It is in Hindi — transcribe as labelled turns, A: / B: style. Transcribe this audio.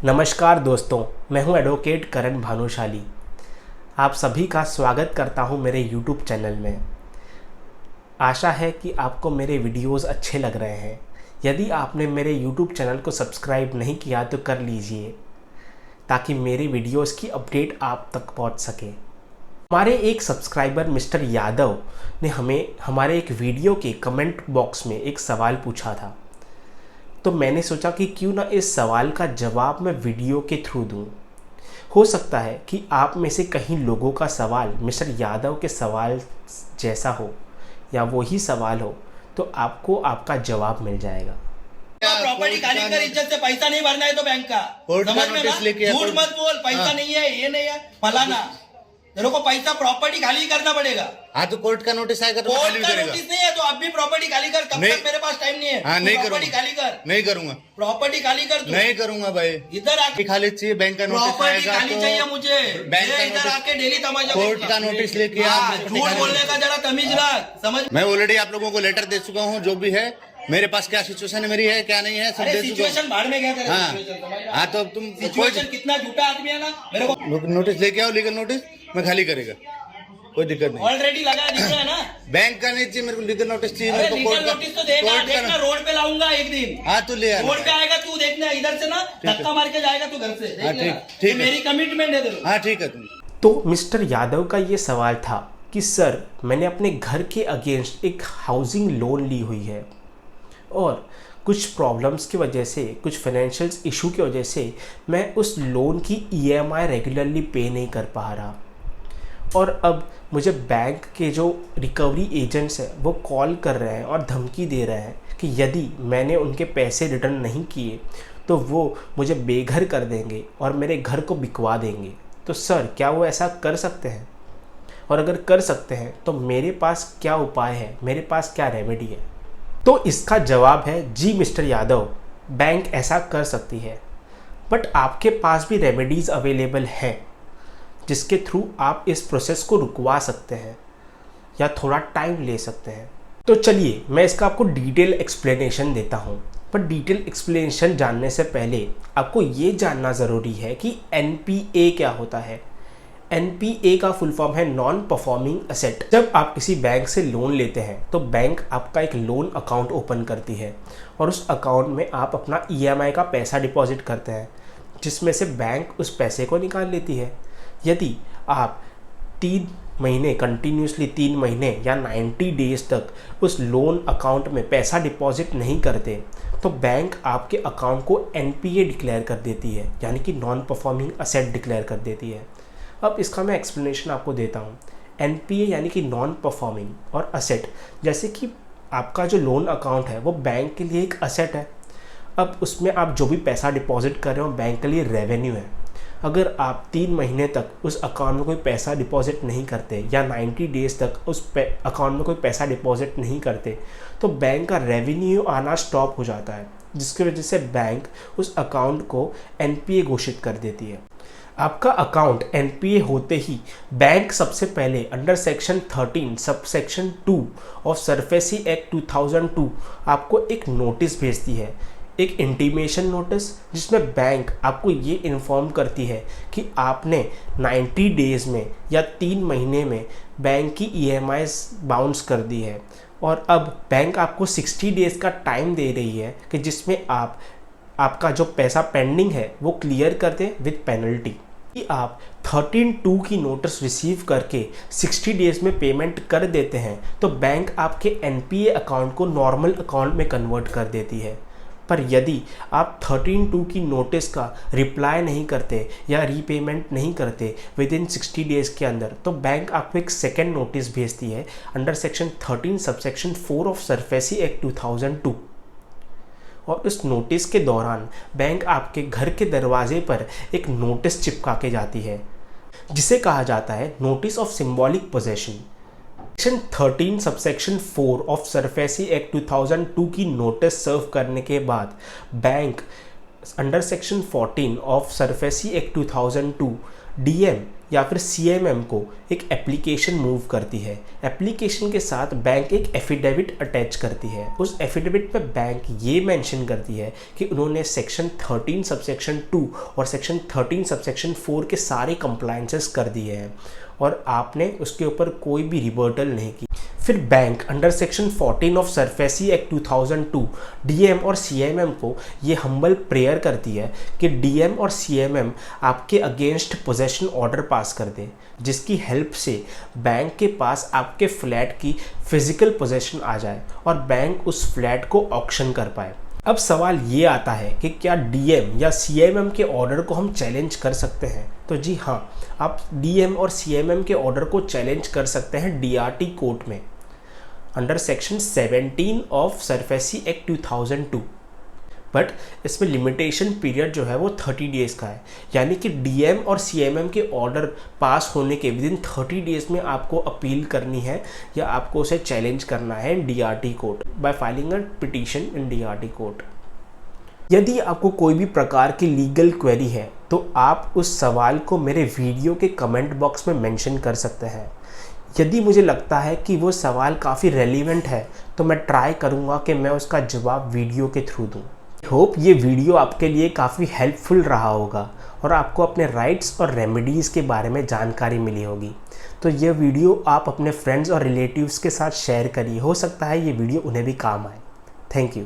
A: नमस्कार दोस्तों, मैं हूं एडवोकेट करण भानुशाली। आप सभी का स्वागत करता हूं मेरे यूट्यूब चैनल में। आशा है कि आपको मेरे वीडियोस अच्छे लग रहे हैं। यदि आपने मेरे यूट्यूब चैनल को सब्सक्राइब नहीं किया तो कर लीजिए, ताकि मेरी वीडियोस की अपडेट आप तक पहुंच सके। हमारे एक सब्सक्राइबर मिस्टर यादव ने हमें हमारे एक वीडियो के कमेंट बॉक्स में एक सवाल पूछा था, तो मैंने सोचा कि क्यों ना इस सवाल का जवाब मैं वीडियो के थ्रू दूं। हो सकता है कि आप में से कहीं लोगों का सवाल मिस्टर यादव के सवाल जैसा हो या वही सवाल हो, तो आपको आपका जवाब मिल जाएगा।
B: प्रॉपर्टी खाली कर, इज्जत से पैसा नहीं भरना है तो बैंक का समझ में ना, झूठ मत बोल, पैसा नहीं है, ये नहीं है, फलाना। तेरे को पैसा प्रॉपर्टी खाली करना पड़ेगा।
C: हाँ तो कोर्ट का नोटिस आएगा तो
B: कोर्ट का नोटिस नहीं है तो अब भी प्रॉपर्टी खाली कर, तब तक मेरे पास टाइम नहीं है।
C: हाँ नहीं
B: प्रॉपर्टी खाली कर,
C: नहीं करूंगा,
B: प्रॉपर्टी खाली कर,
C: नहीं करूंगा भाई।
B: इधर आके
C: खाली चाहिए, बैंक का नोटिस
B: प्रॉपर्टी
C: आएगा
B: खाली
C: तो
B: चाहिए मुझे,
C: बैंक का
B: इधर आके डेली तमाशा।
C: कोर्ट का नोटिस लेके आप
B: झूठ बोलने का जरा तमीज रख, समझ।
C: मैं ऑलरेडी आप लोगों को लेटर दे चुका हूँ, जो भी है मेरे पास, क्या सिचुएशन मेरी है क्या नहीं है सब दे चुका
B: सिचुएशन भाड़ में गया तेरा।
C: हाँ तो तुम
B: सिचुएशन कितना झूठा आदमी है ना। मेरे को
C: नोटिस लेके आओ, लीगल नोटिस, मैं खाली करेगा, कोई दिक्कत नहीं।
B: ऑलरेडी लगा दिख रहा है ना।
C: बैंक का नहीं चाहिए मेरे को, लीगल नोटिस चाहिए मेरे को।
B: लीगल नोटिस तो देखना रोड पे लाऊंगा एक दिन।
C: हाँ तो ले
B: रोड पे आएगा तू, देखना इधर से ना धक्का मार के जाएगा तू घर से।
C: हाँ ठीक,
B: मेरी कमिटमेंट है तेरे।
C: हाँ ठीक है। तुम
A: तो मिस्टर यादव का ये सवाल था कि सर, मैंने अपने घर के अगेंस्ट एक हाउसिंग लोन ली हुई है और कुछ प्रॉब्लम्स की वजह से, कुछ फाइनेंशियल इशू की वजह से मैं उस लोन की ईएमआई रेगुलरली पे नहीं कर पा रहा, और अब मुझे बैंक के जो रिकवरी एजेंट्स हैं वो कॉल कर रहे हैं और धमकी दे रहे हैं कि यदि मैंने उनके पैसे रिटर्न नहीं किए तो वो मुझे बेघर कर देंगे और मेरे घर को बिकवा देंगे। तो सर, क्या वो ऐसा कर सकते हैं? और अगर कर सकते हैं तो मेरे पास क्या उपाय है, मेरे पास क्या रेमेडी है? तो इसका जवाब है जी मिस्टर यादव, बैंक ऐसा कर सकती है, बट आपके पास भी रेमेडीज़ अवेलेबल हैं जिसके थ्रू आप इस प्रोसेस को रुकवा सकते हैं या थोड़ा टाइम ले सकते हैं। तो चलिए मैं इसका आपको डिटेल एक्सप्लेनेशन देता हूँ, पर डिटेल एक्सप्लेनेशन जानने से पहले आपको ये जानना ज़रूरी है कि एनपीए क्या होता है। एनपीए का फुल फॉर्म है नॉन परफॉर्मिंग एसेट। जब आप किसी बैंक से लोन लेते हैं तो बैंक आपका एक लोन अकाउंट ओपन करती है और उस अकाउंट में आप अपना ईएमआई का पैसा डिपॉजिट करते हैं, जिसमें से बैंक उस पैसे को निकाल लेती है। यदि आप 3 महीने कंटिन्यूसली 3 महीने या 90 डेज तक उस लोन अकाउंट में पैसा डिपॉजिट नहीं करते तो बैंक आपके अकाउंट को एनपीए डिक्लेयर कर देती है, यानी कि नॉन परफॉर्मिंग एसेट डिक्लेयर कर देती है। अब इसका मैं एक्सप्लेनेशन आपको देता हूँ। एनपीए यानी कि नॉन परफॉर्मिंग और असेट, जैसे कि आपका जो लोन अकाउंट है वो बैंक के लिए एक असेट है। अब उसमें आप जो भी पैसा डिपॉजिट कर रहे हो बैंक के लिए रेवेन्यू है। अगर आप 3 महीने तक उस अकाउंट में कोई पैसा डिपॉजिट नहीं करते या 90 डेज तक उस अकाउंट में कोई पैसा डिपॉजिट नहीं करते तो बैंक का रेवेन्यू आना स्टॉप हो जाता है, जिसकी वजह से बैंक उस अकाउंट को एनपीए घोषित कर देती है। आपका अकाउंट एनपीए होते ही बैंक सबसे पहले under section 13 sub section 2 of SARFAESI act 2002 आपको एक नोटिस भेजती है, एक इंटीमेशन नोटिस, जिसमें बैंक आपको ये इन्फॉर्म करती है कि आपने 90 डेज़ में या 3 महीने में बैंक की ईएमआई बाउंस कर दी है और अब बैंक आपको 60 डेज़ का टाइम दे रही है कि जिसमें आपका जो पैसा पेंडिंग है वो क्लियर कर दें विद पेनल्टी। कि आप 13(2) की नोटिस रिसीव करके 60 डेज़ में पेमेंट कर देते हैं तो बैंक आपके एनपीए अकाउंट को नॉर्मल अकाउंट में कन्वर्ट कर देती है। पर यदि आप 13(2) की नोटिस का रिप्लाई नहीं करते या रीपेमेंट नहीं करते विद इन 60 डेज़ के अंदर तो बैंक आपको एक सेकेंड नोटिस भेजती है under section 13 subsection 4 of SARFAESI act 2002। और उस नोटिस के दौरान बैंक आपके घर के दरवाजे पर एक नोटिस चिपका के जाती है, जिसे कहा जाता है notice of symbolic possession. Section 13 subsection 4 of SARFAESI act 2002 की नोटिस सर्व करने के बाद bank under section 14 of SARFAESI act 2002 DM या फिर सीएमएम को एक एप्लीकेशन मूव करती है। एप्लीकेशन के साथ बैंक एक एफिडेविट अटैच करती है। उस एफिडेविट पे बैंक ये मेंशन करती है कि उन्होंने सेक्शन 13 सबसेक्शन 2 और सेक्शन 13 सबसेक्शन 4 के सारे कंप्लायंसेस कर दिए हैं और आपने उसके ऊपर कोई भी रिबर्टल नहीं की। फिर bank under section 14 of SARFAESI act 2002 DM और सीएमएम को ये हम्बल प्रेयर करती है कि डीएम और सीएमएम आपके अगेंस्ट पोजेशन ऑर्डर पास कर दे, जिसकी हेल्प से बैंक के पास आपके फ्लैट की फिजिकल पोजेशन आ जाए और बैंक उस फ्लैट को ऑक्शन कर पाए। अब सवाल ये आता है कि क्या डीएम या सीएमएम के ऑर्डर को हम चैलेंज कर सकते हैं? तो जी हाँ, आप डीएम और सीएमएम के ऑर्डर को चैलेंज कर सकते हैं डीआरटी कोर्ट में under section 17 of SARFAESI act 2002। But इसमें लिमिटेशन पीरियड जो है वो 30 डेज़ का है, यानी कि डीएम और सीएमएम के ऑर्डर पास होने के विदिन 30 डेज़ में आपको अपील करनी है या आपको उसे चैलेंज करना है DRT court by filing a petition in DRT court. यदि आपको कोई भी प्रकार की लीगल क्वेरी है तो आप उस सवाल को मेरे वीडियो के कमेंट बॉक्स में मेंशन कर सकते हैं। यदि मुझे लगता है कि वो सवाल काफ़ी रेलिवेंट है तो मैं ट्राई करूँगा कि मैं उसका जवाब वीडियो के थ्रू दूँ। होप ये वीडियो आपके लिए काफ़ी हेल्पफुल रहा होगा और आपको अपने राइट्स और रेमेडीज़ के बारे में जानकारी मिली होगी। तो ये वीडियो आप अपने फ्रेंड्स और रिलेटिव्स के साथ शेयर करिए, हो सकता है ये वीडियो उन्हें भी काम आए। Thank you.